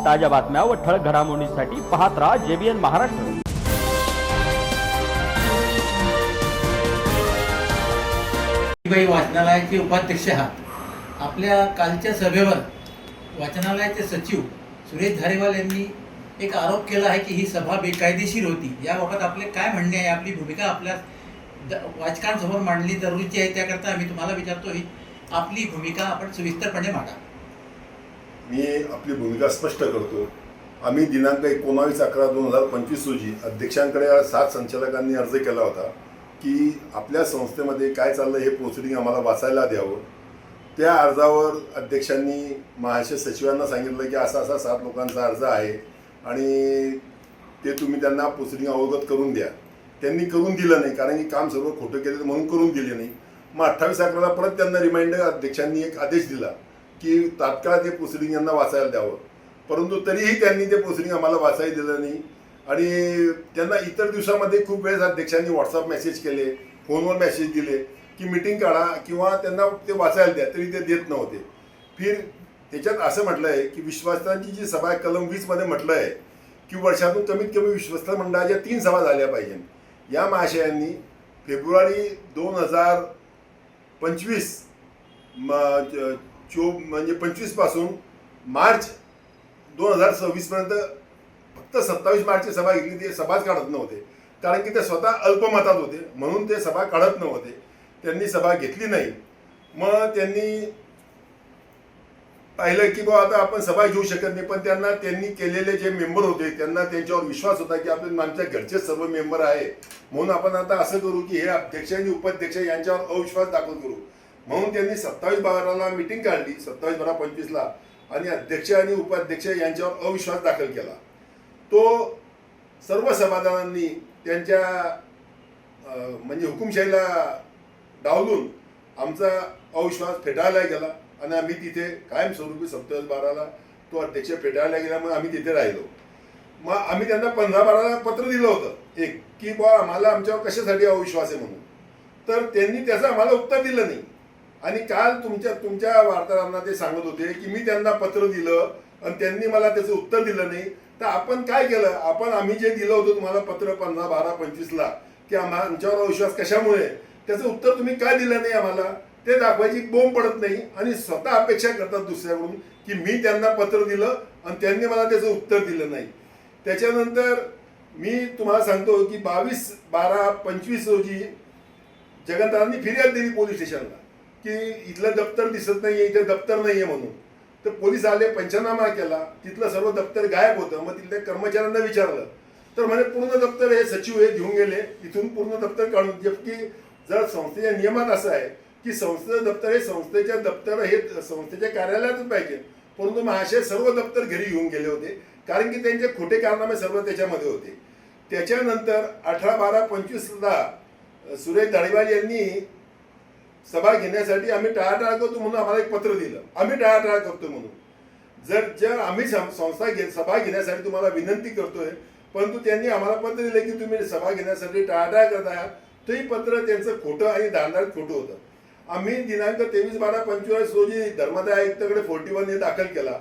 ताज्या बातम्या व ठळक घडामोडींसाठी पाहत राहा JBN महाराष्ट्र। वाचनालयाचे उपाध्यक्ष आहात। आपल्या कालच्या सभेवर वाचनालयाचे सचिव सुरेश धारेवाल यांनी एक आरोप केला आहे की ही सभा बेकायदेशीर होती। याबाबत आपले काय म्हणणे आहे? आपली भूमिका आपल्या वाचकांसमोर मांडली जरुरीची आहे, त्याकरता आम्ही तुम्हाला विचारतो ही आपली भूमिका आपण सविस्तरपणे मांडा। मी आपली भूमिका स्पष्ट करतो। आम्ही दिनांक 19/11/2025 रोजी अध्यक्षांकडे 7 संचालकांनी अर्ज केला होता की आपल्या संस्थेमध्ये काय चाललं हे प्रोसिडिंग आम्हाला वाचायला द्यावं। त्या अर्जावर अध्यक्षांनी महाशय सचिवांना सांगितलं की असा 7 लोकांचा अर्ज आहे आणि ते तुम्ही त्यांना प्रोसिडिंग अवगत करून द्या। त्यांनी करून दिलं नाही, कारण की काम सर्व खोटं केलं म्हणून करून दिले नाही। मग 28/11ला परत त्यांना रिमाइंडर अध्यक्षांनी एक आदेश दिला की तात्काळ ते प्रोसिडिंग यांना वाचायला द्यावं, परंतु तरीही त्यांनी ते प्रोसिडिंग आम्हाला वाचायला दिलं नाही। आणि त्यांना इतर दिवसामध्ये खूप वेळेस अध्यक्षांनी व्हॉट्सअप मेसेज केले, फोनवर मेसेज दिले की मीटिंग काढा किंवा त्यांना ते वाचायला द्या, तरी ते देत नव्हते। फिर त्याच्यात असं म्हटलं आहे की विश्वासांची जी सभा आहे कलम 20मध्ये म्हटलं आहे की वर्षातून कमीत कमी विश्वस्त मंडळाच्या 3 सभा झाल्या पाहिजेत। या महाशयांनी फेब्रुवारी 2025 म्हणजे 25 पासून मार्च 2026 पर्यंत फक्त 27 मार्चची सभा घेतली। ते सभाच काढत नव्हते, कारण की ते स्वतः अल्पमतात होते म्हणून ते सभा काढत नव्हते। त्यांनी सभा घेतली नाही। मग त्यांनी पाहिलं की बा आता आपण सभा घेऊ शकत नाही, पण त्यांनी केलेले जे मेंबर होते त्यांना त्यांच्यावर विश्वास होता की आपण आमच्या घरचे सर्व मेंबर आहे, म्हणून आपण आता असं करू की हे अध्यक्ष आणि उपाध्यक्ष यांच्यावर अविश्वास दाखल करू। म्हणून त्यांनी 27/12ला मीटिंग काढली, 27/12/25ला, आणि अध्यक्ष आणि उपाध्यक्ष यांच्यावर अविश्वास दाखल केला। तो सर्व सभासदांनी त्यांच्या म्हणजे हुकुमशाहीला डावलून आमचा अविश्वास फेटाळला गेला आणि आम्ही तिथे कायमस्वरूपी 27/12ला तो अध्यक्ष फेटाळला गेला। मग आम्ही तिथे राहिलो। मग आम्ही त्यांना 15/12ला पत्र दिलं होतं एक की बा आम्हाला आमच्यावर कशासाठी अविश्वास आहे म्हणून, तर त्यांनी त्याचं आम्हाला उत्तर दिलं नाही। आणि काल तुमच्या वार्ताहरांना ते सांगत होते की मी त्यांना पत्र दिलं आणि त्यांनी मला त्याचं उत्तर दिलं नाही। तर आपण काय केलं, आम्ही जे दिलं होतं तुम्हाला पत्र 15/12/25ला की आमच्यावर अविश्वास कशामुळे, त्याचं उत्तर तुम्ही काय दिलं नाही आम्हाला, ते दाखवायची बोंब पडत नाही आणि स्वतः अपेक्षा करतात दुसऱ्याकडून की मी त्यांना पत्र दिलं आणि त्यांनी मला त्याचं उत्तर दिलं नाही। त्याच्यानंतर मी तुम्हाला सांगतो की 22/12/25 रोजी जगन्नाथांनी फिर्याद दिली पोलीस स्टेशनला की इथलं दप्तर दिसत नाहीये, इथे दप्तर नाहीये म्हणून। तर पोलीस आले, पंचनामा केला, तिथलं सर्व दप्तर गायब होतं। मग तिथल्या कर्मचाऱ्यांना विचारलं तर म्हणे पूर्ण दप्तर हे सचिव हे घेऊन गेले, इथून पूर्ण दप्तर काढून। जबकी जर संस्थेच्या नियमात असं आहे की संस्थेचं दप्तर हे संस्थेच्या कार्यालयातच पाहिजे, परंतु महाशय सर्व दप्तर घरी घेऊन गेले होते, कारण की त्यांचे खोटे कारनामे सर्व त्याच्यामध्ये होते। त्याच्यानंतर 18/12/25ला सुरेश धारेवाल यांनी सभा घेण्यासाठी आम्ही टाळाटाळ करतो म्हणून आम्हाला एक पत्र दिलं, आम्ही टाळाटाळ करतो म्हणून। जर आम्ही सभा घेण्यासाठी तुम्हाला विनंती करतोय, परंतु त्यांनी आम्हाला पत्र दिलं की तुम्ही सभा घेण्यासाठी टाळाटाळ करत आहात, तरी पत्र त्यांचं खोटं आणि धारदार खोटं होतं। आम्ही दिनांक 23/12/25 रोजी धर्मादाय आयुक्ताकडे 41 दाखल केला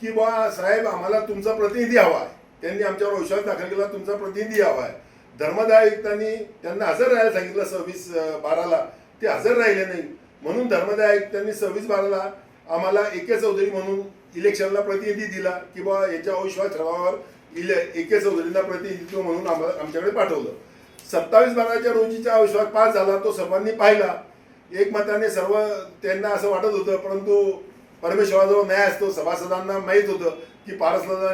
की बा साहेब आम्हाला तुमचा प्रतिनिधी हवा आहे। त्यांनी आमच्यावर विश्वास दाखल केला, तुमचा प्रतिनिधी हवा आहे। धर्मादाय आयुक्तांनी त्यांना हजर राहायला सांगितलं 26/12ला, ते हजर राहिले नाही, म्हणून धर्मादाय आयुक्तांनी 26/12ला आम्हाला AK चौधरी म्हणून इलेक्शनला प्रतिनिधी दिला की बा याच्या अविश्वास ठरावावर AK चौधरींना प्रतिनिधित्व म्हणून आमच्याकडे पाठवलं। 27/12च्या रोजीचा अविश्वास पास झाला, तो सर्वांनी पाहिला एकमताने। सर्व त्यांना असं वाटत होतं, परंतु परमेश्वराजवळ न्याय असतो। सभासदांना माहीत होतं की पारसदादा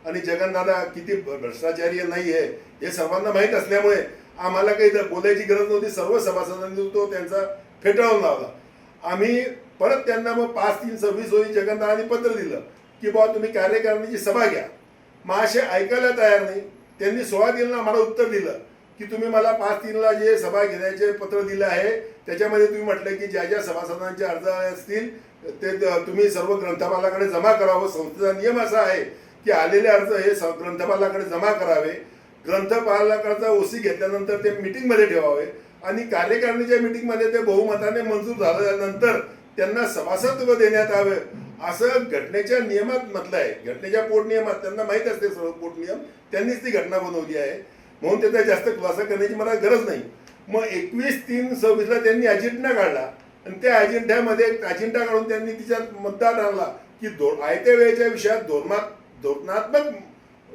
आणि जगन्नाथा किती भ्रष्टाचारी नाही आहे, हे सर्वांना माहीत असल्यामुळे आम्हाला काही बोलायची गरज नव्हती। सर्व सभासदांनी तो त्यांचा फेटाळून लावला। आम्ही परत त्यांना मग 5/3/26 रोजी जगन्नाथांनी पत्र दिलं की बाबा तुम्ही कार्यकारिणीची सभा घ्या। महाशय ऐकायला तयार नाही। त्यांनी 16/3ला आम्हाला उत्तर दिलं की तुम्ही मला 5/3ला जे सभा घेण्याचे पत्र दिलं आहे त्याच्यामध्ये तुम्ही म्हटलं की ज्या ज्या सभासदांचे अर्ज असतील ते तुम्ही सर्व ग्रंथपालाकडे जमा करावं। संस्थेचा नियम असा आहे की आलेले अर्ज हे ग्रंथपालाकडे जमा करावे, ग्रंथपालाकडचा OC घेतल्यानंतर ते मीटिंगमध्ये ठेवावे आणि कार्यकारिणीच्या मीटिंगमध्ये ते बहुमताने मंजूर झाल्यानंतर त्यांना सभासदत्व देण्यात यावे असं घटनेच्या नियमात म्हटलं आहे. घटनेच्या पोट नियमात त्यांना माहीत असते सर्व पोट नियम, त्यांनीच ती घटना बनवली आहे, म्हणून त्याचा जास्त खुलासा करण्याची मला गरज नाही. मग 21/3/26 त्यांनी अजेंडा काढला आणि त्या अजेंड्यामध्ये अजेंडा काढून त्यांनी तिच्यात मुद्दा आणला की आयत्या वेळेच्या विषयात धोरणात्मक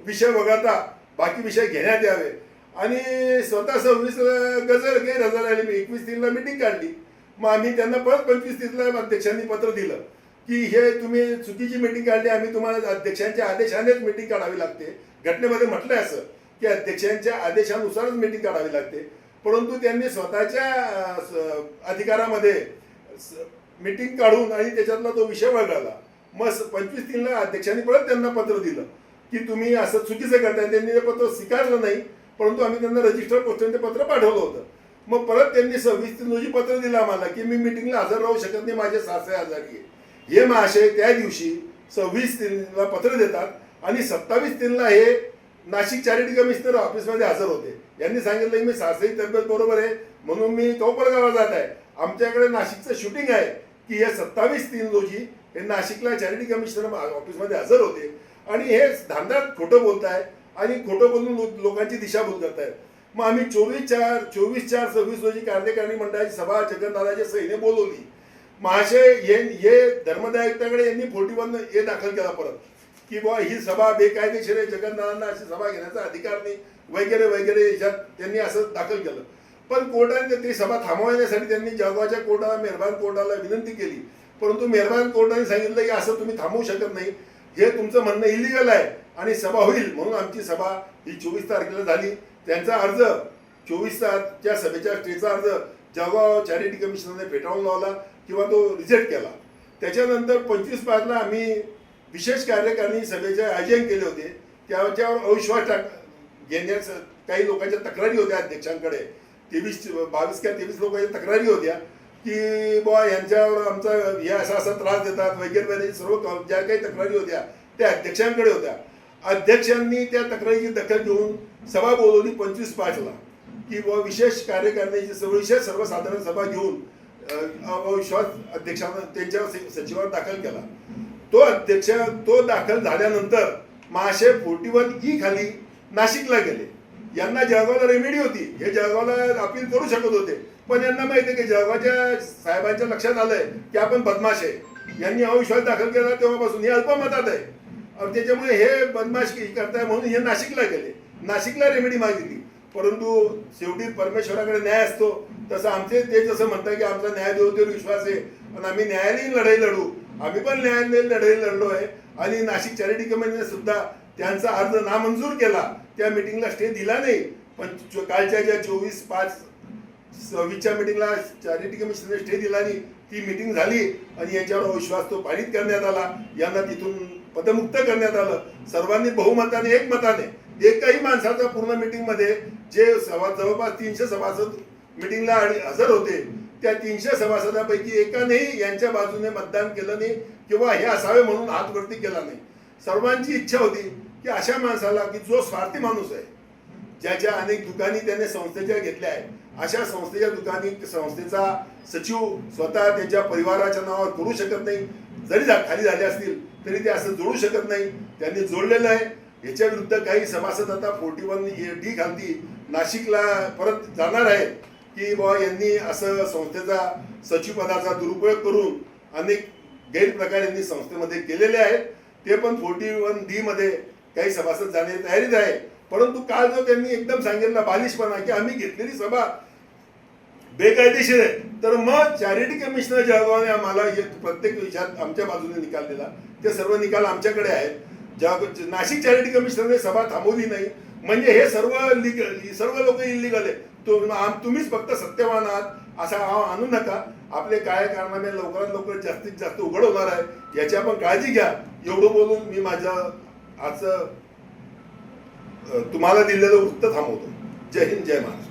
विषय वगळता बाकी विषय घेण्यात यावे. आणि स्वतः 26ला गैरहजर आले. मी 21/3 मीटिंग काढली. मग आम्ही त्यांना परत 25/30 अध्यक्षांनी पत्र दिलं की हे तुम्ही चुकीची मीटिंग काढली, आम्ही तुम्हाला अध्यक्षांच्या आदेशानेच मीटिंग काढावी लागते. घटनेमध्ये म्हटलंय असं की अध्यक्षांच्या आदेशानुसारच मीटिंग काढावी लागते, परंतु त्यांनी स्वतःच्या अधिकारामध्ये मीटिंग काढून आणि त्याच्यातला तो विषय वगळला. मग 25/3 अध्यक्षांनी परत त्यांना पत्र दिलं की तुम्ही असं चुकीचं करताय. त्यांनी ते पत्र स्वीकारलं नाही, परंतु आम्ही त्यांना रजिस्टर पोस्टाने ते पत्र पाठवलं होतं. मग परत त्यांनी 26/3 रोजी पत्र दिलं आम्हाला की मी मीटिंगला हजर राहू शकत नाही, माझे सासरे आजारी आहे. हे महाशय त्या दिवशी 26/3 पत्र देतात आणि 27/3 हे नाशिक चॅरिटी कमिशनर ऑफिसमध्ये हजर होते. यांनी सांगितलं की मी सासरी तब्येत बरोबर आहे म्हणून मी कोपरगावला जात आहे. आमच्याकडे नाशिकचं शूटिंग आहे की हे 27/3 रोजी हे नाशिकला चॅरिटी कमिशनर ऑफिसमध्ये हजर होते आणि हे धांदात खोटं बोलताय आणि खोटं बोलून लोकांची दिशाभूल करतायत. मग आम्ही 24/4/26 रोजी कार्यकारिणी मंडळाची सभा जगन्नाथाच्या सहीने बोलवली. महाशय हे धर्मदायुक्ताकडे यांनी 41A दाखल केला परत की बुवा ही सभा बेकायदेशीर आहे, जगन्नाथांना अशी सभा घेण्याचा अधिकार नाही वगैरे वगैरे याच्यात त्यांनी असं दाखल केलं. पण कोर्टाने ती सभा थांबवण्यासाठी त्यांनी जळगावच्या कोर्टाला, मेहरबान कोर्टाला विनंती केली, परंतु मेहरबान कोर्टाने सांगितलं की असं तुम्ही थांबवू शकत नाही, हे तुमचं म्हणणं इलिगल आहे आणि सभा होईल. म्हणून आमची सभा ही 24 तारखेला झाली. त्यांचा अर्ज 24च्या सभेच्या स्टेचा अर्ज जळगाव चॅरिटी कमिशनरने फेटाळून लावला किंवा तो रिजेक्ट केला. त्याच्यानंतर 25/5 आम्ही विशेष कार्यकारिणी सभेचे आयोजन केले होते. त्याच्यावर अविश्वास घेण्यास काही लोकांच्या तक्रारी होत्या अध्यक्षांकडे. 22 का 23 लोकांच्या तक्रारी होत्या की बुवा यांच्यावर आमचा हे असा त्रास देतात वगैरे वगैरे. सर्व ज्या काही तक्रारी होत्या त्या अध्यक्षांकडे होत्या. अध्यक्षांनी त्या तक्रारीची दखल घेऊन सभा बोलवली 25/5 की बुवा विशेष कार्यकारिणीची विशेष सर्वसाधारण सभा घेऊन अविश्वास अध्यक्षांना त्यांच्या सचिवावर दाखल केला. तो दाखल झाल्यानंतर महाशय 41E खाली नाशिकला गेले. यांना जळगावला रेमेडी होती, हे जळगावला अपील करू शकत होते, पण यांना माहिती आहे की जळगावच्या साहेबांच्या लक्षात आलंय की आपण बदमाश आहे. यांनी अविश्वास दाखल केला तेव्हापासून हे अल्पमतात आहे, त्याच्यामुळे हे बदमाश करताय म्हणून हे नाशिकला गेले. नाशिकला रेमेडी मागितली, परंतु शेवटी परमेश्वराकडे न्याय असतो. तसं आमचे ते जसं म्हणतात की आमचा न्यायदेवतेवर विश्वास आहे आणि आम्ही न्यायालयीन लढाई लढू. आम्ही पण न्यायालयीन लढाई लढलो आहे आणि नाशिक चॅरिटी कमिटीने सुद्धा त्यांचा अर्ज नामंजूर केला. त्या मिटिंगला स्टे दिला नाही, पण कालच्या ज्या 24/5/26 मिटिंगला चॅरिटी कमिशनने स्टे दिला नाही. ती मिटिंग झाली आणि याच्यावर अविश्वास तो पारित करण्यात आला. यांना तिथून पदमुक्त करण्यात आलं. सर्वांनी बहुमताने, एकमताने. एकही माणसाचा पूर्ण मिटिंगमध्ये जे जवळपास 300 सभासद मिटिंगला हजर होते, त्या 300 सभासदांपैकी एकानेही यांच्या बाजूने मतदान केलं नाही किंवा हे असावे म्हणून हात वरती केला नाही. सर्वांची इच्छा होती की अशा माणसाला की जो स्वार्थी माणूस आहे, ज्याच्या अनेक दुकानी त्याने संस्थेच्या घेतल्या आहे, अशा संस्थेच्या दुकानी संस्थेचा सचिव स्वतः त्यांच्या परिवाराच्या नावावर करू शकत नाही. जरी खाली झाले असतील तरी ते असं जोडू शकत नाही. त्यांनी जोडलेलं आहे. याच्या विरुद्ध काही सभासद आता 41D खालती नाशिकला परत जाणार आहेत की बाबा यांनी असं संस्थेचा सचिवपदाचा दुरुपयोग करून अनेक गैरप्रकार यांनी संस्थेमध्ये केलेले आहेत. ते पण 41D मध्ये काही सभासद जाण्याची तयारीत आहे. परंतु काल जो त्यांनी एकदम सांगितलं बालिशपणा की आम्ही घेतलेली सभा बेकायदेशीर आहे, तर मग चॅरिटी कमिशनर जळगावने आम्हाला प्रत्येक विषयात आमच्या बाजूने निकाल दिला. ते सर्व निकाल आमच्याकडे आहेत. नाशिक चॅरिटी कमिशनरने सभा थांबवली नाही म्हणजे हे सर्व लोक इलिगल आहे. तुम्हीच फक्त सत्यवान आहात असा आणू नका. आपले काय कारणाने लवकरात लवकर जास्तीत जास्त उघड होणार आहे याची आपण काळजी घ्या. एवढं बोलून मी माझं आज तुम्हाला दिलेलं वृत्त थांबवतो. जय हिंद, जय महाराष्ट्र.